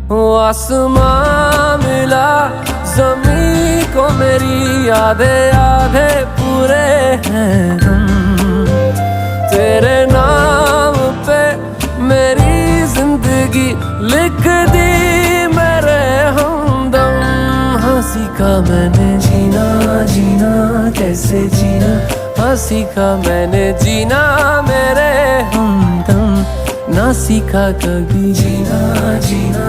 वो आसमां मिला ज़मीं को, मेरी आधे आधे पूरे हैं हम। तेरे नाम पे मेरी जिंदगी लिख दी मेरे हमदम। हाँ सीखा मैंने जीना, जीना कैसे जीना, हाँ सीखा मैंने जीना मेरे हमदम। ना सीखा कभी जीना, जीना।